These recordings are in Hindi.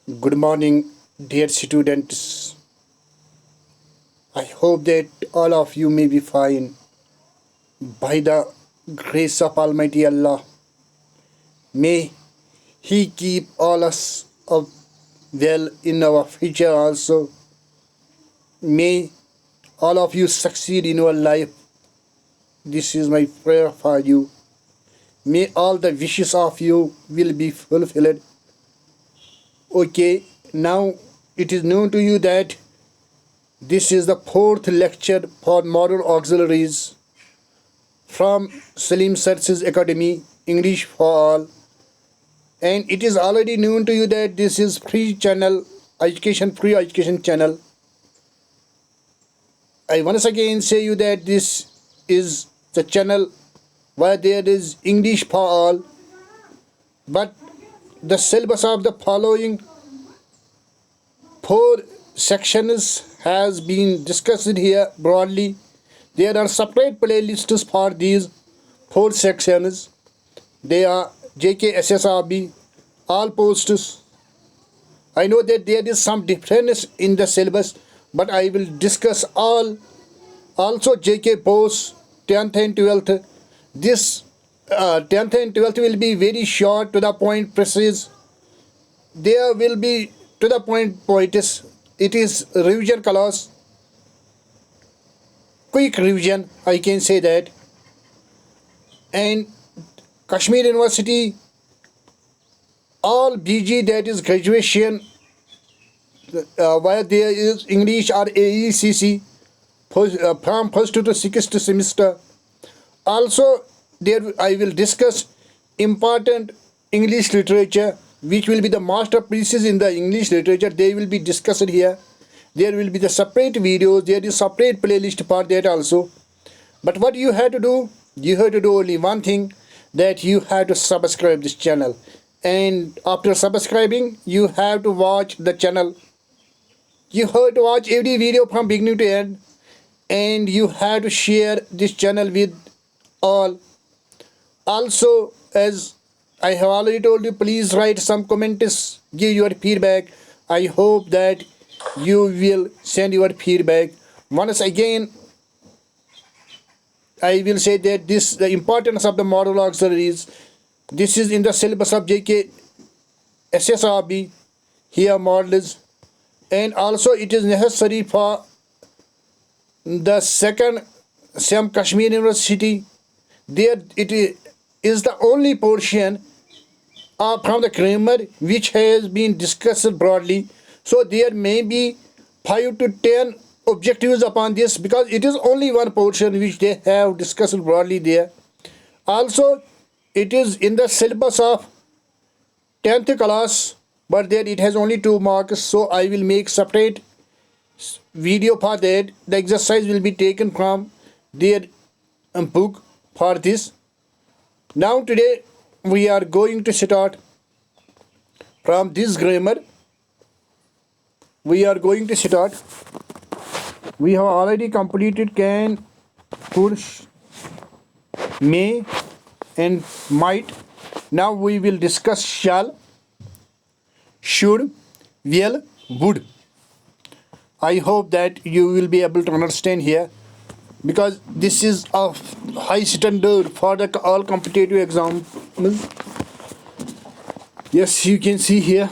Good morning, dear students. I hope that all of you may be fine. By the grace of Almighty Allah, may He keep all us up well in our future also. May all of you succeed in your life. This is my prayer for you. May all the wishes of you will be fulfilled. Okay, now it is known to you that this is the fourth lecture for model auxiliaries from Salim Services Academy, English for All. And it is already known to you that this is free channel, free education channel. I once again say you that this is the channel where there is English for all, but the syllabus of the following four sections has been discussed here broadly. There are separate playlists for these four sections. They are JKSSRB, all posts. I know that there is some difference in the syllabus, but I will discuss all. Also JK posts 10th and 12th. This 10th and 12th will be very short, to the point, precise. There will be to the point points. It is revision class, quick revision, I can say that. And Kashmir University, all BG, that is graduation, where there is English or AECC from first to the sixth semester. Also, there I will discuss important English literature, which will be the masterpieces in the English literature. They will be discussed here. There will be the separate videos. There is separate playlist for that also. But what you have to do, you have to do only one thing, that you have to subscribe this channel. And after subscribing, you have to watch the channel. You have to watch every video from beginning to end. And you have to share this channel with all. Also, as I have already told you, please write some comments, give your feedback. I hope that you will send your feedback. Once again, I will say that the importance of the model auxiliaries, this is in the syllabus of JK SSRB, here models, and also it is necessary for the second SEM Kashmir University. There it is the only portion from the grammar which has been discussed broadly. So there may be 5 to 10 objectives upon this, because it is only one portion which they have discussed broadly there. Also, it is in the syllabus of 10th class, but there it has only 2 marks. So I will make separate video for that. The exercise will be taken from their book for this. Now today we are going to start from this grammar. We are going to start. We have already completed can, could, may and might. Now we will discuss shall, should, will, would. I hope that you will be able to understand here, because this is a high standard for the all competitive exams. Yes, you can see here.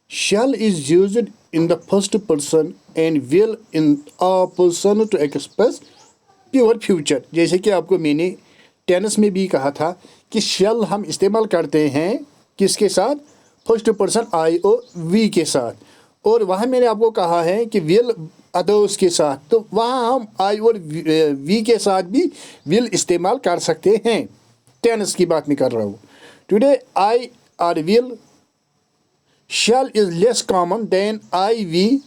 Shall is used in the first person and will in a person to express pure future. जैसे कि आपको मैंने टेनिस में भी कहा था कि shall हम इस्तेमाल करते हैं किसके साथ, फर्स्ट पर्सन आई और वी के साथ, और वहाँ मैंने आपको कहा है कि will अदर्स के साथ, तो वहाँ हम आई और वी के साथ भी will इस्तेमाल कर सकते हैं. टेनिस की बात मैं कर रहा हूँ. टुडे आई और will shall is less common than I we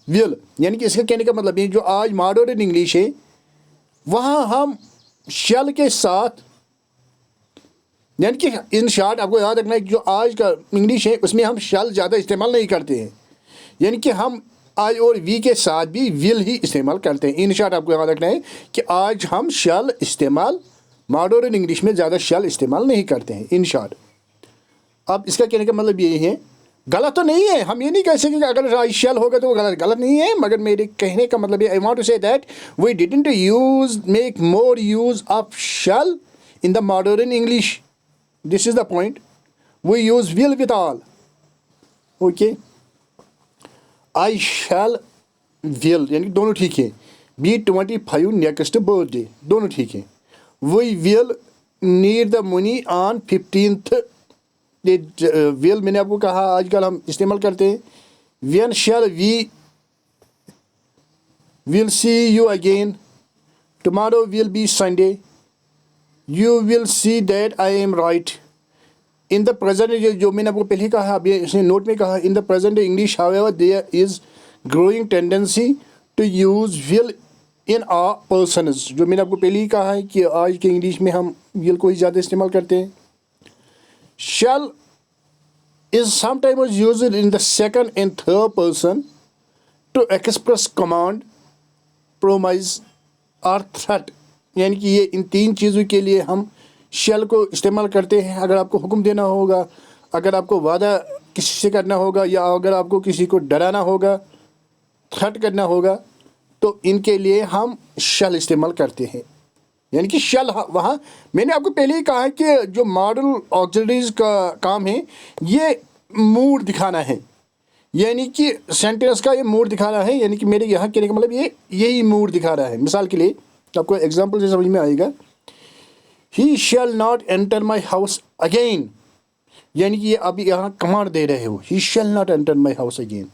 will. यानी कि इसका कहने का मतलब ये जो आज मॉडर्न इंग्लिश है, वहाँ हम shall के साथ, यानी कि इन शॉर्ट आपको याद रखना है कि जो आज का इंग्लिश है उसमें हम shall ज़्यादा इस्तेमाल नहीं करते हैं, यानी कि हम आई और वी के साथ भी will ही इस्तेमाल करते हैं. इन शॉर्ट आपको याद रखना है कि आज हम shall इस्तेमाल मॉडर्न इंग्लिश में ज़्यादा shall इस्तेमाल नहीं करते हैं. इन शॉर्ट अब इसका कहने का मतलब ये है गलत तो नहीं है, हम ये नहीं कह सकते कि अगर आई शैल होगा तो वो गलत नहीं है, मगर मेरे कहने का मतलब ये, I want to say that we didn't use make more use of shall in the modern English, this is the point, we use will with all, okay. I shall will यानी दोनों ठीक है, बी 25 नेक्स्ट बर्थडे दोनों ठीक है, we will need the money on 15th, ये विल मैंने आपको कहा आजकल हम इस्तेमाल करते हैं, when shall we will see you again, tomorrow will be Sunday, you will see that I am right, in the present जो मैंने आपको पहले कहा, अभी इसने नोट में कहा, in the present English however there is growing tendency to use will in all persons, जो मैंने आपको पहले ही कहा है कि आज के इंग्लिश में हम विल को ही ज़्यादा इस्तेमाल करते हैं। Shall is sometimes used in the second and third person to express command, promise or threat, यानी कि ये इन तीन चीज़ों के लिए हम shall को इस्तेमाल करते हैं। अगर आपको हुक्म देना होगा, अगर आपको वादा किसी से करना होगा, या अगर आपको किसी को डराना होगा, थ्रेट करना होगा, तो इनके लिए हम shall इस्तेमाल करते हैं। यानी कि शल वहाँ मैंने आपको पहले ही कहा है कि जो मॉडल ऑक्सिलरीज का काम है ये मूड दिखाना है, यानी कि सेंटेंस का ये मूड दिखाना है, यानी कि मेरे यहाँ कहने का मतलब ये यही मूड दिखा रहा है। मिसाल के लिए आपको एग्जांपल से समझ में आएगा, he shall not enter my house again, यानी कि ये अभी यहाँ कमांड दे रहे हो, he shall not enter my house again,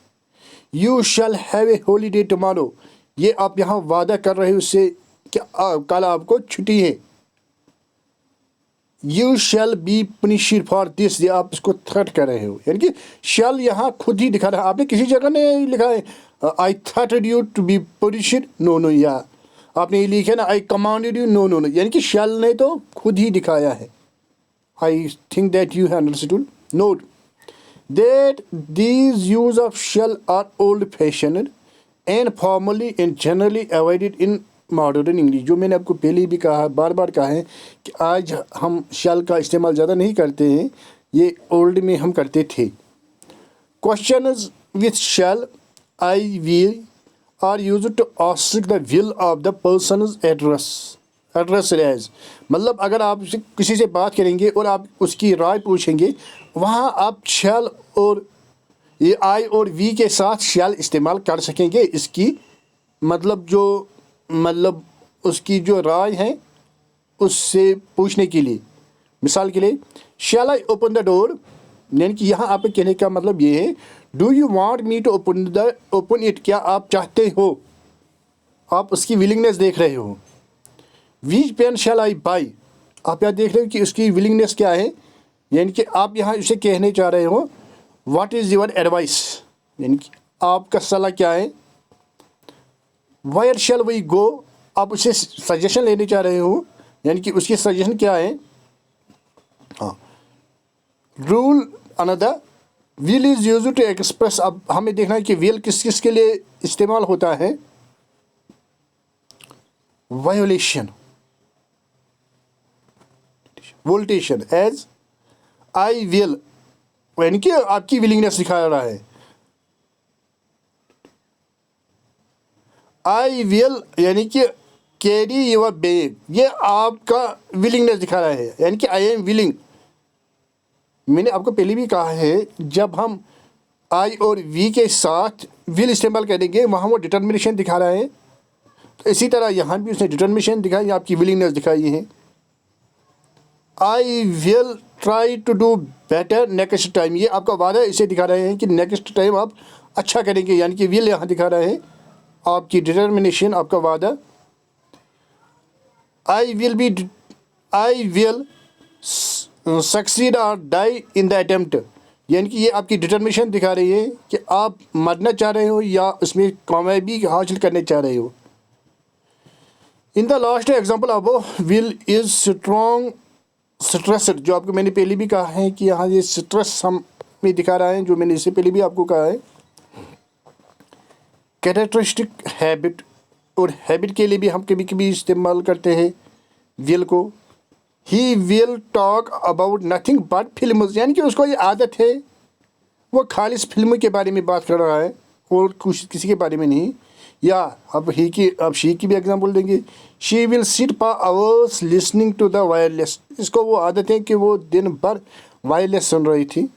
you shall have a holiday tomorrow, ये आप यहाँ वादा कर रहे हो उससे कि कल आपको छुट्टी है, you shall be punished for this, ये आप इसको थ्रेट कर रहे हो, यानी कि शैल यहाँ खुद ही दिखा रहा है, आपने किसी जगह नहीं लिखा है I threatened you to be punished, no no, या आपने ये लिखा ना I commanded you, no no no, यानी कि शैल ने तो खुद ही दिखाया है। I think that you have understood. Note that these use of shall are old fashioned and formally and generally avoided in modern English, जो मैंने आपको पहले भी कहा, बार बार कहा है कि आज हम शैल का इस्तेमाल ज़्यादा नहीं करते हैं, ये ओल्ड में हम करते थे। Questions with shall I will are used to ask the will of the persons address as, मतलब अगर आप किसी से बात करेंगे और आप उसकी राय पूछेंगे, वहाँ आप शैल और ये आई और वी के साथ शैल इस्तेमाल कर सकेंगे, इसकी मतलब उसकी जो राय है उससे पूछने के लिए। मिसाल के लिए, shall I open the door, यानी कि यहाँ आपके कहने का मतलब ये है, do you want me to open it, क्या आप चाहते हो, आप उसकी विलिंगनेस देख रहे हो। विच पेन शैल आई बाई, आप यहाँ देख रहे हो कि उसकी विलिंगनेस क्या है, यानी कि आप यहाँ उसे कहने चाह रहे हो व्हाट इज़ योर एडवाइस, यानी कि आपका सलाह क्या है। वायर शैल वी गो, आप उससे सजेशन लेने चाह रहे हो, यानी कि उसकी सजेशन क्या है। हाँ, rule another will is use to express, अब हमें देखना है कि विल किस किस के लिए इस्तेमाल होता है। वायोलेशन, वोल्टेशन, एज आई विल, यानी कि आपकी विलिंगनेस दिखा रहा है। आई विल यानी कि कैरी योर बैग, ये आपका विलिंगनेस दिखा रहा है, यानी कि आई एम विलिंग। मैंने आपको पहले भी कहा है, जब हम आई और वी के साथ विल इस्तेमाल करेंगे वहाँ वो डिटर्मिनेशन दिखा रहा है, तो इसी तरह यहाँ भी उसने डिटर्मिनेशन दिखाई, आपकी विलिंगनेस दिखाई है। I will try to do better next time, ये आपका वादा इसे दिखा रहे हैं कि नेक्स्ट टाइम आप अच्छा करेंगे, यानी कि विल यहाँ दिखा रहा है आपकी डिटर्मिनेशन, आपका वादा। आई विल सक्सीड और डाई इन द अटेम्प्ट, यानी कि ये आपकी डिटर्मिनेशन दिखा रही है कि आप मरना चाह रहे हो या उसमें कामयाबी हासिल करने चाह रहे हो। इन द लास्ट एग्जाम्पल अब विल इज स्ट्रॉन्ग स्ट्रेस्ड, जो आपको मैंने पहले भी कहा है कि यहाँ ये स्ट्रेस हमें दिखा रहा है, जो मैंने इससे पहले भी आपको कहा है। कैरेक्टरिस्टिक हैबिट, और हैबिट के लिए भी हम कभी कभी इस्तेमाल करते हैं विल को। He will talk about nothing but film, यानी कि उसको ये आदत है वो खालिस फिल्म के बारे में बात कर रहा है और कुछ किसी के बारे में नहीं। या अब शी की भी एग्जाम्पल देंगे। She will sit for hours listening to the wireless. इसको वो आदत है कि वो दिन भर वायरलेस सुन रही थी।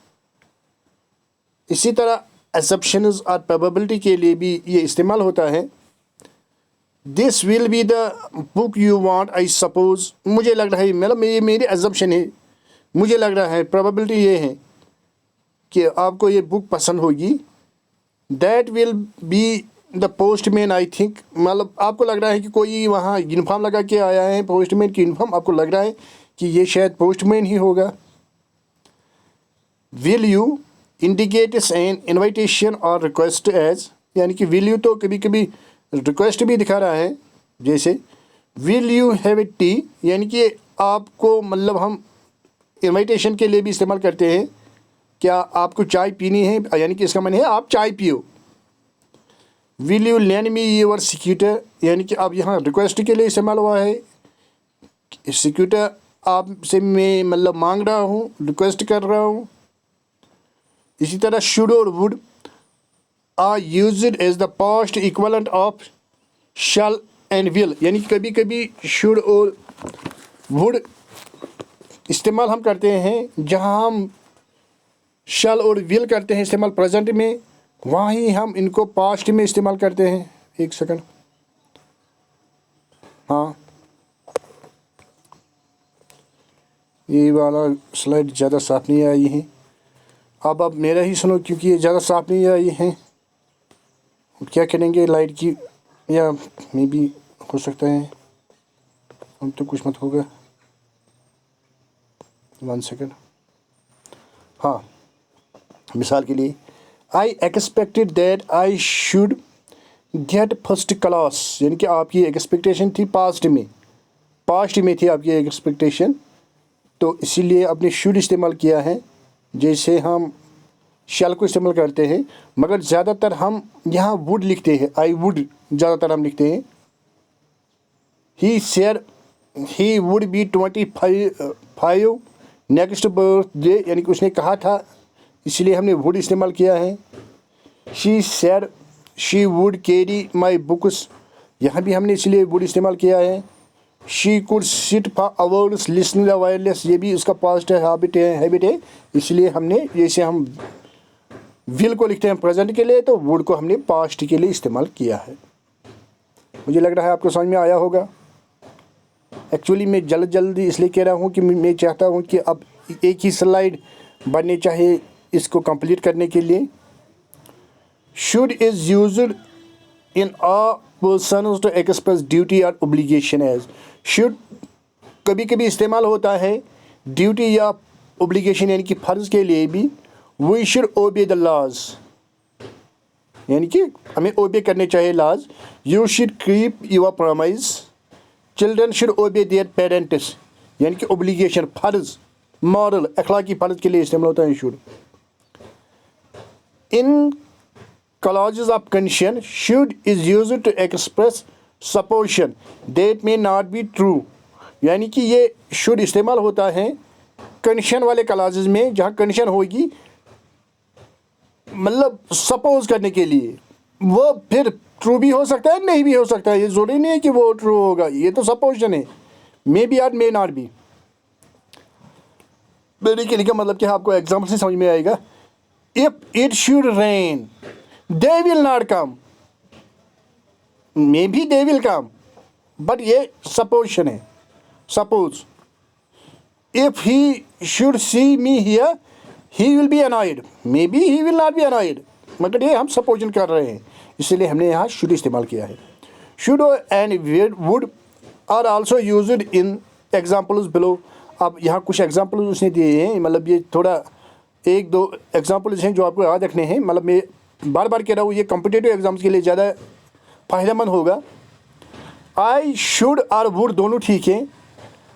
इसी तरह assumptions और probability के लिए भी ये इस्तेमाल होता है। This will be the book you want I suppose. मुझे लग रहा है, मतलब ये मेरी assumption है, मुझे लग रहा है, probability ये है कि आपको ये बुक पसंद होगी। That will be the postman I think. मतलब आपको लग रहा है कि कोई वहाँ यूनिफॉर्म लगा के आया है, पोस्टमैन की यूनिफॉर्म, आपको लग रहा है कि ये शायद पोस्टमैन ही होगा। Will you indicates an invitation और रिक्वेस्ट एज, यानी कि विल यू तो कभी कभी रिक्वेस्ट भी दिखा रहा है। जैसे will you have A T, यानी कि आपको, मतलब हम इन्विटेशन के लिए भी इस्तेमाल करते हैं, क्या आपको चाय पीनी है, यानी कि इसका मन है आप चाय पियो। Will you lend me your scooter, यानी कि अब यहाँ रिक्वेस्ट के लिए इस्तेमाल हुआ है। सिक्यूटर आपसे मैं मतलब मांग रहा हूँ, रिक्वेस्ट कर रहा हूँ। इसी तरह शुड और would are used as the past equivalent of shall and will, यानी कि कभी कभी शुड और वुड इस्तेमाल हम करते हैं जहाँ हम शैल और विल करते हैं इस्तेमाल प्रेजेंट में, वहाँ ही हम इनको पास्ट में इस्तेमाल करते हैं। एक सेकंड, हाँ ये वाला स्लाइड ज़्यादा साफ नहीं आई है। अब मेरा ही सुनो, क्योंकि ये ज़्यादा साफ नहीं आई है। क्या करेंगे लाइट की, या मे भी हो सकता है हम तो कुछ मत होगा। 1 सेकंड, हाँ मिसाल के लिए, I expected that I should get first class, यानी कि आपकी एक्सपेक्टेशन थी पास्ट में थी आपकी एक्सपेक्टेशन, तो इसीलिए आपने शुड इस्तेमाल किया है। जैसे हम शैल को इस्तेमाल करते हैं, मगर ज़्यादातर हम यहाँ वुड लिखते हैं, आई वुड ज़्यादातर हम लिखते हैं। He said he would be 25 next birthday, यानी कि उसने कहा था, इसलिए हमने वुड इस्तेमाल किया है। She said she would carry my books, यहाँ भी हमने इसलिए वुड इस्तेमाल किया है। She could seat for hours listening the wireless, ये भी उसका पास्ट हैबिट है, इसलिए हमने, जैसे हम विल को लिखते हैं प्रेजेंट के लिए, तो वुड को हमने पास्ट के लिए इस्तेमाल किया है। मुझे लग रहा है आपको समझ में आया होगा। एक्चुअली मैं जल्दी इसलिए कह रहा हूँ कि मैं चाहता हूँ कि अब एक ही स्लाइड बनने चाहिए इसको कंप्लीट करने के लिए। Should is used in a person to express duty और ओब्लिगेशन एज। शुड कभी कभी इस्तेमाल होता है ड्यूटी या ओब्लिगेशन, यानी कि फ़र्ज़ के लिए भी। We should obey the laws, यानी कि हमें ओबे करने चाहिए laws. You should keep your promise. Children should obey their parents, यानी कि ओब्लिगेशन, फ़र्ज़, मॉरल, अखलाकी फ़र्ज़ के लिए इस्तेमाल होता है should. In clauses of condition, should is used to express supposition that may not be true, यानी कि ये should इस्तेमाल होता है कंडीशन वाले क्लॉजेज में, जहाँ कंडीशन होगी मतलब सपोज करने के लिए। वो फिर ट्रू भी हो सकता है, नहीं भी हो सकता है, ये ज़रूरी नहीं है कि वो ट्रू होगा, ये तो सपोजिशन है, मे बी और मे नॉट बी। मेरे के लिए मतलब कि आपको एग्जाम्पल से समझ में आएगा। If it should rain they will not come, maybe they will come, but ये supposition है, suppose। if he should see me here he will be annoyed, maybe he will not be annoyed, मगर ये हम supposition कर रहे हैं, इसलिए हमने यहाँ should इस्तेमाल किया है। should and would are also used in examples below। अब यहाँ कुछ examples उसने दिए हैं, मतलब ये थोड़ा 1-2 examples हैं जो आपको याद रखने हैं। मतलब मैं बार बार कह रहा हूँ, ये कॉम्पिटिटिव एग्जाम्स के लिए ज़्यादा फ़ायदेमंद होगा। आई शुड और वुड दोनों ठीक है।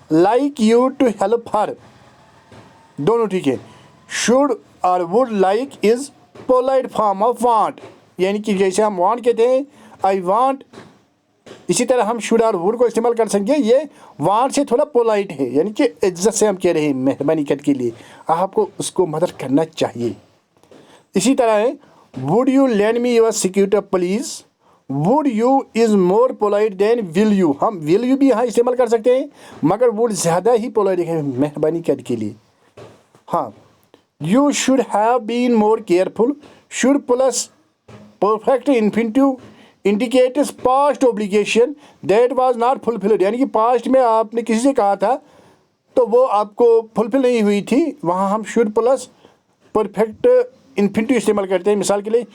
Like you to help her दोनों ठीक है। शुड और would like is polite form of want, यानी कि जैसे हम वांट कहते हैं आई वांट, इसी तरह हम शुड और वुड को इस्तेमाल कर सकेंगे। ये वांट से थोड़ा पोलाइट है, यानी कि इज्जत से हम कह रहे हैं, मेहरबानी करके लिए आपको उसको मदद करना चाहिए। इसी तरह है would you lend me your security please, would you is more polite than will you. हम विल यू भी यहाँ इस्तेमाल कर सकते हैं, मगर वुड ज़्यादा ही पोलाइट है मेहरबानी करने के लिए। हाँ, you should have been more careful, should plus perfect infinitive indicates past obligation that was not fulfilled, यानी कि पास्ट में आपने किसी से कहा था तो वो आपको फुलफिल नहीं हुई थी, वहाँ हम शुड प्लस परफेक्ट इन्फिनिटिव इस्तेमाल करते हैं। मिसाल के लिए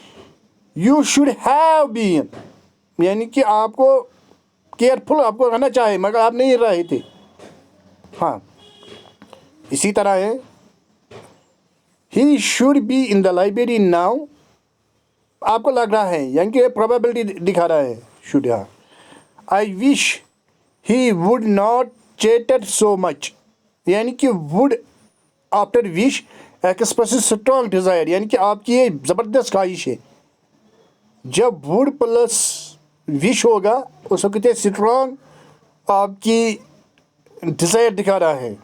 यू शुड हैव बीन, यानी कि आपको केयरफुल आपको रहना चाहिए मगर आप नहीं रहे थे। हाँ, इसी तरह है he should be in the library now, आपको लग रहा है यानी कि प्रोबेबिलिटी दिखा रहा है शुड। हाँ, I wish he would not chatter so much, यानी कि would after wish express strong desire, यानी कि आपकी ये ज़बरदस्त ख्वाहिश है। जब वुड प्लस विश होगा उस वक्त स्ट्रॉन्ग आपकी डिज़ायर दिखा रहा है।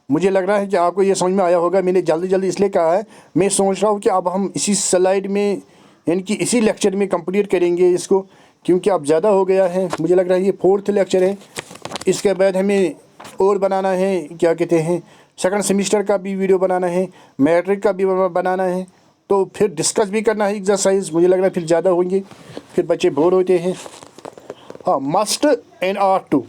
मुझे लग रहा है कि आपको ये समझ में आया होगा। मैंने जल्दी जल्दी इसलिए कहा है, मैं सोच रहा हूँ कि अब हम इसी स्लाइड में यानी कि इसी लेक्चर में कंप्लीट करेंगे इसको, क्योंकि अब ज़्यादा हो गया है। मुझे लग रहा है ये 4th लेक्चर है। इसके बाद हमें और बनाना है, क्या कहते हैं, सेकंड सेमिस्टर का भी वीडियो बनाना है, मैट्रिक का भी बनाना है, तो फिर डिस्कस भी करना है एक्सरसाइज। मुझे लग रहा है फिर ज़्यादा होंगे, फिर बच्चे बोर होते हैं। हाँ, मस्ट एंड आर टू।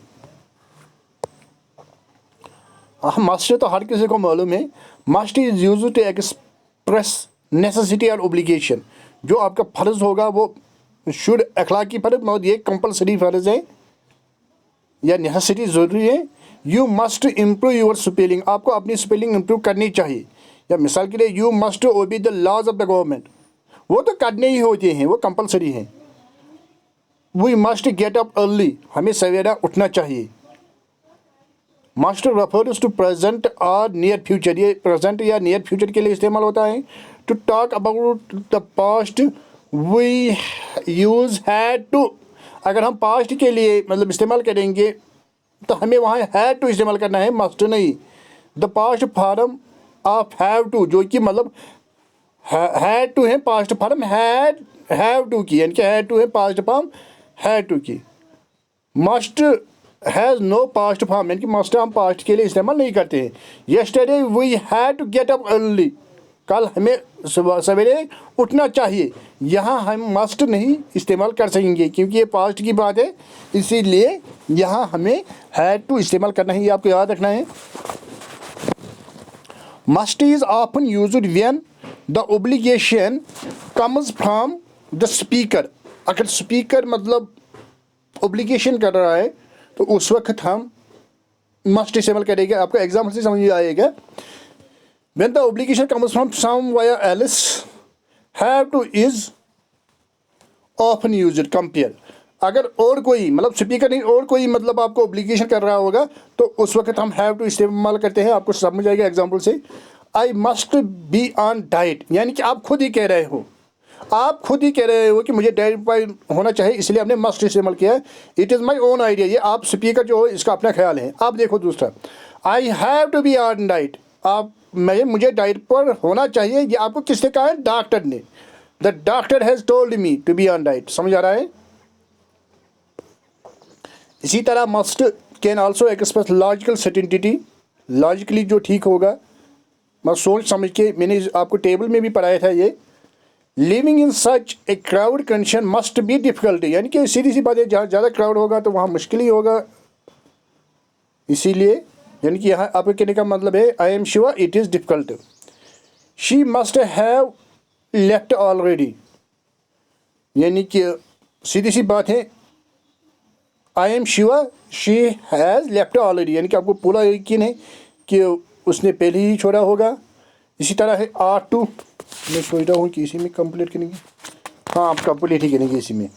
हाँ, मस्ट तो हर किसी को मालूम है। Must is used to express necessity और ओब्लिगेशन। जो आपका फ़र्ज़ होगा वो शुड अखलाकी फ़र्ज, मतलब ये कंपलसरी फ़र्ज़ है या नेसेसिटी ज़रूरी है। You must improve your spelling, आपको अपनी स्पेलिंग इम्प्रूव करनी चाहिए। या मिसाल के लिए you must obey the laws of the government, वो तो करने ही होते हैं, वो कंपलसरी हैं। We must get up early, हमें सवेरा उठना चाहिए। मस्ट रेफर्स टू प्रेजेंट और नियर फ्यूचर, ये प्रेजेंट या नियर फ्यूचर के लिए इस्तेमाल होता है। To talk about the past we use had to, अगर हम पास्ट के लिए मतलब इस्तेमाल करेंगे तो हमें वहाँ हैड टू इस्तेमाल करना है, मस्ट नहीं। The past form of have to, जो कि मतलब हैड टू है पास्ट फॉर्म हैव टू की, यानी कि हैड टू है पास्ट फॉर्म हैड टू की। Must has no past form, यानी कि मस्ट हम पास्ट के लिए इस्तेमाल नहीं करते हैं। Yesterday we had to get up early, कल हमें सवेरे उठना चाहिए। यहाँ हम मस्ट नहीं इस्तेमाल कर सकेंगे क्योंकि ये पास्ट की बात है, इसीलिए यहाँ हमें हैड टू इस्तेमाल करना है, ये आपको याद रखना है। Must is often used when the obligation comes from the speaker, अगर स्पीकर मतलब ओब्लिगेशन कर रहा है तो उस वक्त हम मस्ट इस्तेमाल करेंगे। आपको एग्जाम्पल से समझ में आएगा। When the obligation comes from somewhere else, have to is often used. Compare, अगर और कोई मतलब स्पीकर नहीं और कोई मतलब आपको ओब्लिगेशन कर रहा होगा तो उस वक्त हम हैव टू इस्तेमाल करते हैं। आपको समझ आएगा एग्जाम्पल से। I must be on diet, यानी कि आप खुद ही कह रहे हो, आप खुद ही कह रहे हो कि मुझे डाइट पर होना चाहिए, इसलिए आपने मस्ट इस्तेमाल किया है। It is my own idea, ये आप स्पीकर जो हो इसका अपना ख्याल है। आप देखो दूसरा, I have to be on diet, आप मुझे डाइट पर होना चाहिए, ये आपको किसने कहा है? डॉक्टर ने। The doctor has told me to be on diet. समझ आ रहा है? इसी तरह must can also express logical certainty, logically जो ठीक होगा, मैं सोच समझ के, मैंने आपको टेबल में भी पढ़ाया था ये। Living in such a crowd condition must be difficult, यानी कि सीधी सी बात है, जहाँ ज़्यादा क्राउड होगा तो वहाँ मुश्किल ही होगा। इसीलिए यानी कि यहाँ आपके कहने का मतलब है I am sure it is difficult. She must have left already, यानी कि सीधी सी बात है, I am sure she has left already, यानी कि आपको पूरा यकीन है कि उसने पहले ही छोड़ा होगा। इसी तरह है आर टू, मैं सोच रहा हूँ कि इसी में कंप्लीट करेंगे। हाँ, आप कंप्लीट ही करेंगे इसी में।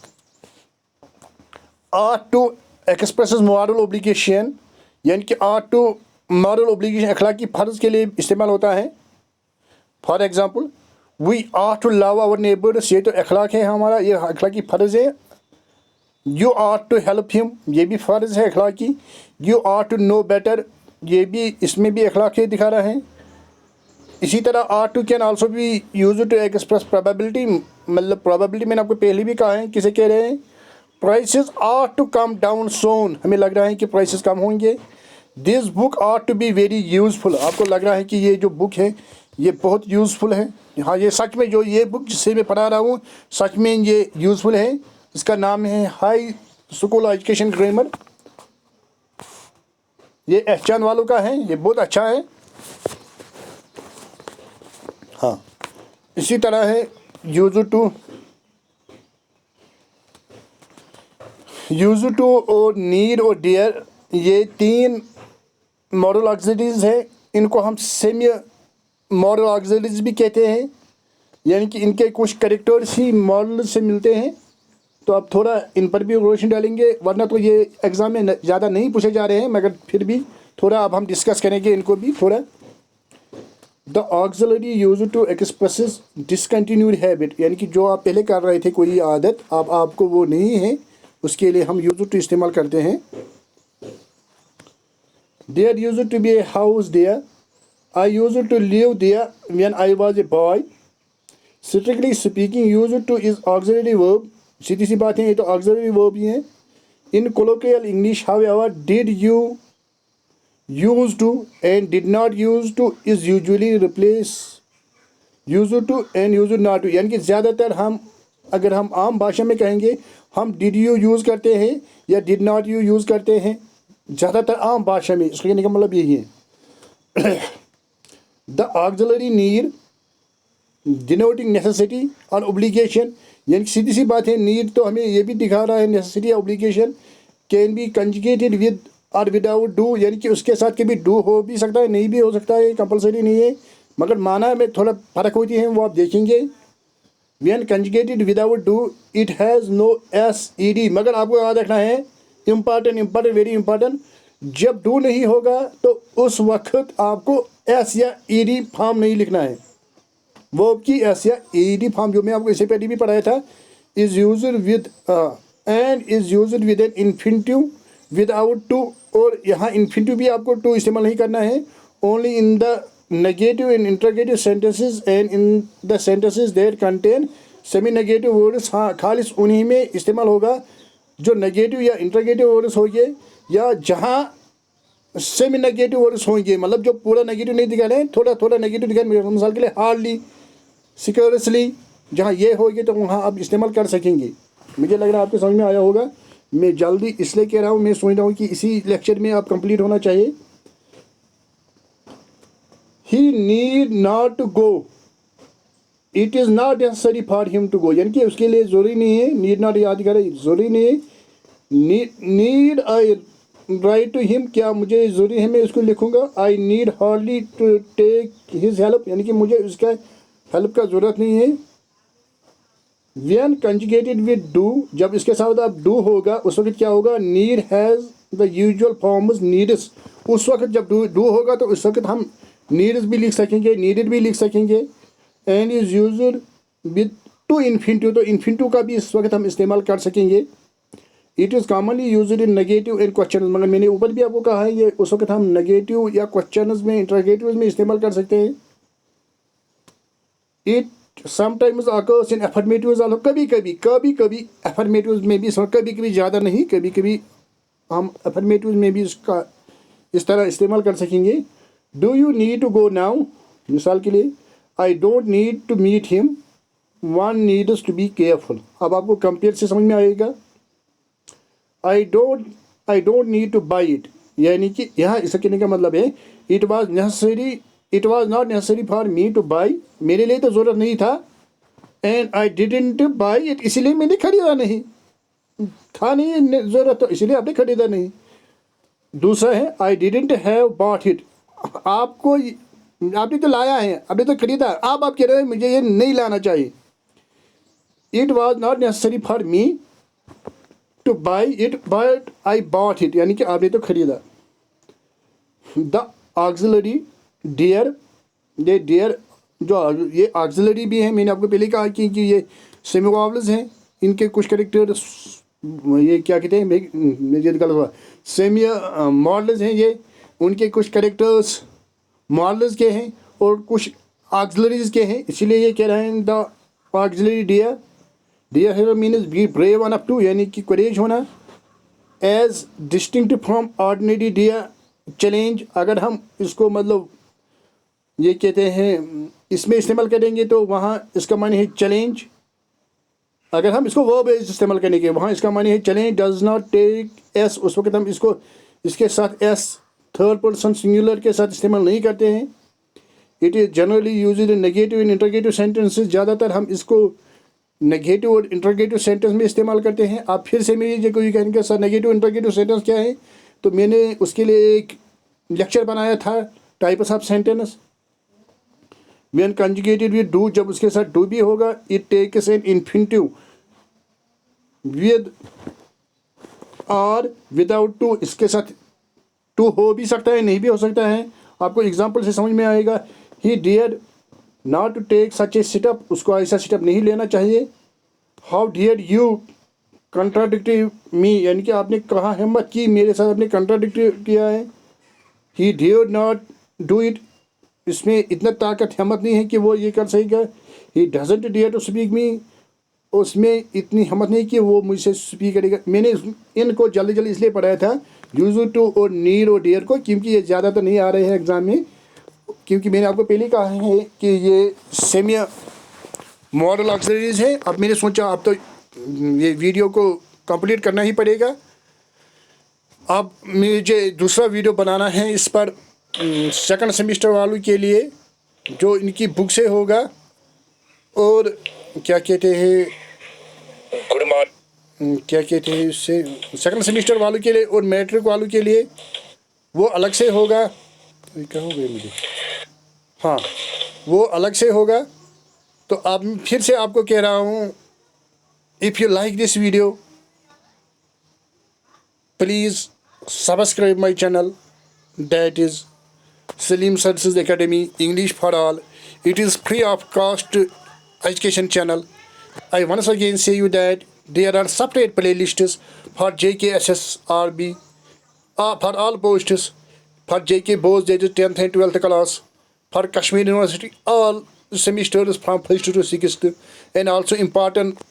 Are to expresses moral obligation, यानी कि आर टू मॉरल ओब्लिगेशन अखलाकी फ़र्ज़ के लिए इस्तेमाल होता है। For example, we are to love our neighbours, ये तो अखलाक है हमारा, ये अखलाकी फ़र्ज़ है। You are to help him, ये भी फ़र्ज़ है अखलाकी। You are to know better, ये भी इसमें भी अखलाक है दिखा रहा है। इसी तरह are to can also be use to express probability, मतलब प्रोबेबिलिटी मैंने आपको पहले भी कहा है। किसे कह रहे हैं? Prices are to come down soon, हमें लग रहा है कि प्राइसेस कम होंगे। This book are to be very useful, आपको लग रहा है कि ये जो बुक है ये बहुत यूज़फुल है। हाँ, ये सच में जो ये बुक जिससे मैं पढ़ा रहा हूँ सच में ये यूज़फुल है। इसका नाम है हाई स्कूल एजुकेशन ग्रामर, ये एहचान वालों का है, ये बहुत अच्छा है। हाँ, इसी तरह है यूज टू और नीड और डियर, ये तीन मॉडल ऑक्सिलरीज हैं। इनको हम सेमी मॉडल ऑक्सिलरीज भी कहते हैं, यानी कि इनके कुछ कैरेक्टर्स ही मॉडल से मिलते हैं। तो अब थोड़ा इन पर भी रोशनी डालेंगे, वरना तो ये एग्ज़ाम में ज़्यादा नहीं पूछे जा रहे हैं, मगर फिर भी थोड़ा अब हम डिस्कस करेंगे इनको भी थोड़ा। The auxiliary use to express discontinued habit, यानी कि जो आप पहले कर रहे थे कोई आदत, अब आपको वो नहीं है, उसके लिए हम यूज टू इस्तेमाल करते हैं। There used to be a house there, I used to live there when I was a boy. Strictly speaking used to is auxiliary verb, सीधी सी बात है ये तो ऑक्सिलरी वर्ब ही है। In colloquial English however did you use to and did not use to is usually replace used to and used not to, यानी कि ज़्यादातर हम अगर हम आम भाषा में कहेंगे हम डिड यू यूज़ करते हैं या डिड नॉट यू यूज़ करते हैं, ज़्यादातर आम भाषा में। इसका कहने का मतलब यही है। The auxiliary need denoting necessity और ओब्लिगेशन, यानी सीधी सी बात है नीड तो हमें ये भी दिखा रहा है, नेसेसिटी या obligation can be conjugated with और विदाउट डू, यानी कि उसके साथ कभी डू हो भी सकता है, नहीं भी हो सकता है, कंपलसरी नहीं है, मगर माना में थोड़ा फ़र्क होती है, वो आप देखेंगे। When conjugated without do it has no S E D, मगर आपको याद रखना है इम्पॉर्टेंट वेरी इंपॉर्टेंट, जब डू नहीं होगा तो उस वक्त आपको एस या ई डी फॉर्म नहीं लिखना है। वर्ब की एस या ई डी फॉर्म जो मैं आपको इससे पहले भी पढ़ाया था, is used with and is used with an infinitive without to, और यहाँ इन्फिनिटिव भी आपको टू इस्तेमाल नहीं करना है। Only in the negative and interrogative sentences and in the sentences that contain semi negative words, हाँ खालिस उन्हीं में इस्तेमाल होगा जो नेगेटिव या इंटरोगेटिव वर्ड्स होंगे, या जहाँ सेमी नेगेटिव वर्ड्स होंगे, मतलब जो पूरा नेगेटिव नहीं दिखा रहे हैं, थोड़ा थोड़ा नेगेटिव दिखा रहे हैं, मिसाल के लिए हार्डली, सिक्योरसली, जहाँ ये होगी तो वहाँ आप इस्तेमाल कर सकेंगे। मुझे लग रहा है आपको समझ में आया होगा। मैं जल्दी इसलिए कह रहा हूँ, मैं सोच रहा हूँ कि इसी लेक्चर में आप कंप्लीट होना चाहिए। He need not to go, it is not necessary for him to go, यानी कि उसके लिए ज़रूरी नहीं है, नीड नॉट याद करें, ज़रूरी नहीं है। Need I write to him, क्या मुझे ज़रूरी है मैं उसको लिखूँगा। I need hardly to take his help, यानी कि मुझे उसका हेल्प का ज़रूरत नहीं है। व्हेन कंजुगेटेड विद डू, जब इसके साथ अब डू होगा उस वक्त क्या होगा, need has the usual forms needs, उस वक्त जब डू होगा तो उस वक्त हम नीड्स भी लिख सकेंगे, नीडेड भी लिख सकेंगे। And is used with two infinitive, तो इन्फिनिटिव का भी इस वक्त हम इस्तेमाल कर सकेंगे। It is commonly used in negative and question, मगर मैंने ऊपर भी आपको कहा है ये उस वक्त हम नेगेटिव या क्वेश्चन में इंटरोगेटिव में इस्तेमाल कर सकते हैं। It sometimes occurs in affirmatives also, कभी कभी एफर्मेटिव्स में भी, कभी कभी ज़्यादा नहीं, कभी कभी हम एफर्मेटिव्स में भी इसका इस तरह इस्तेमाल कर सकेंगे। Do you need to go now, मिसाल के लिए I don't need to meet him, one needs to be careful. अब आपको कंपेयर से समझ में आएगा। I don't need to buy it, यानी कि यहाँ इसका कहने का मतलब है it was not necessary for me to buy, मेरे लिए तो ज़रूरत नहीं था। And I didn't buy it, इसीलिए मैंने खरीदा नहीं, था नहीं ज़रूरत तो इसलिए आपने खरीदा नहीं। दूसरा है I didn't have bought it, आपने तो लाया है, आपने तो खरीदा, आप कह रहे हैं मुझे ये नहीं लाना चाहिए। It was not necessary for me to buy it but I bought it, यानी कि आपने तो खरीदा। द ऑक्सिलरी डियर, ये डियर जो ये ऑक्सिलरी भी है, मैंने आपको पहले कहा कि ये सेमी वोवेल्स हैं, इनके कुछ कैरेक्टर्स ये क्या कहते हैं, मुझे गलत हुआ, सेमी मॉडल्स हैं ये, उनके कुछ कैरेक्टर्स मॉडल्स के हैं और कुछ ऑक्सिलरीज के हैं, इसीलिए ये कह रहे हैं the auxiliary dare. Dare hero means be brave enough to, यानी कि करेज होना, as distinct from ordinary dare challenge. अगर हम इसको मतलब ये कहते हैं इसमें इस्तेमाल करेंगे तो वहाँ इसका माने है चैलेंज। अगर हम इसको वर्ब इस्तेमाल करने के वहाँ इसका माने है challenge does not take s, उस वक्त हम इसको इसके साथ एस थर्ड पर्सन सिंगुलर के साथ इस्तेमाल नहीं करते हैं। It is generally use in negative in interrogative sentences, ज़्यादातर हम इसको नेगेटिव और इंटरगेटिव सेंटेंस में इस्तेमाल करते हैं। आप फिर से मेरी कोई कहेंगे सर नेगेटिव इंटरगेटिव सेंटेंस क्या है, तो मैंने उसके लिए एक लेक्चर बनाया था, types of sentence. When conjugated with do, जब उसके साथ डू भी होगा, it takes an infinitive with और विदाउट टू, इसके साथ टू हो भी सकता है नहीं भी हो सकता है, आपको एग्जांपल से समझ में आएगा। He dared not to take such a setup, उसको ऐसा सिटअप नहीं लेना चाहिए। हाउ डियर्ड यू कंट्राडिक्टिव मी, यानी कि आपने कहा हिम्मत की मेरे साथ, आपने कंट्राडिक्ट किया है। ही डियर्ड नॉट डू इट, इसमें इतना ताकत हिम्मत नहीं है कि वो ये कर सकेगा। He doesn't dare to speak me, उसमें इतनी हिम्मत नहीं कि वो मुझसे स्पीक करेगा। मैंने इनको जल्दी जल्दी इसलिए पढ़ाया था यूज टू और नीड और डियर को, क्योंकि ये ज़्यादातर नहीं आ रहे हैं एग्ज़ाम में। क्योंकि मैंने आपको पहले कहा है कि ये सेमी मॉडल ऑक्सिलरीज है। अब मैंने सोचा अब तो ये वीडियो को कंप्लीट करना ही पड़ेगा। अब मुझे दूसरा वीडियो बनाना है इस पर सेकंड सेमेस्टर वालों के लिए, जो इनकी बुक से होगा। और क्या कहते हैं क्या कहते हैं इससे सेकंड सेमेस्टर वालों के लिए और मैट्रिक वालों के लिए वो अलग से होगा। क्या हो गया मुझे, हाँ वो अलग से होगा। तो अब फिर से आपको कह रहा हूँ, if you like this video please subscribe my channel, that is Salim Services Academy English for All. It is free of cost education channel. I once again say you that there are separate playlists for JKSSRB, for all posts, for JK both that is 10th and 12th class, for Kashmir University all semesters from 1st to 6th, and also important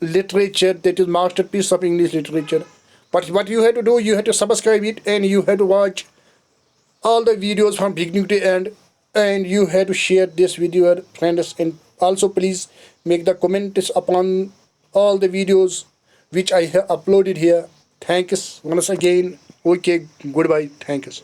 literature, that is masterpiece of English literature. But what you have to do, you have to subscribe it and you have to watch all the videos from beginning to end, and you have to share this with your friends, and also please make the comments upon all the videos which I have uploaded here. Thanks once again. Okay, goodbye. Thanks.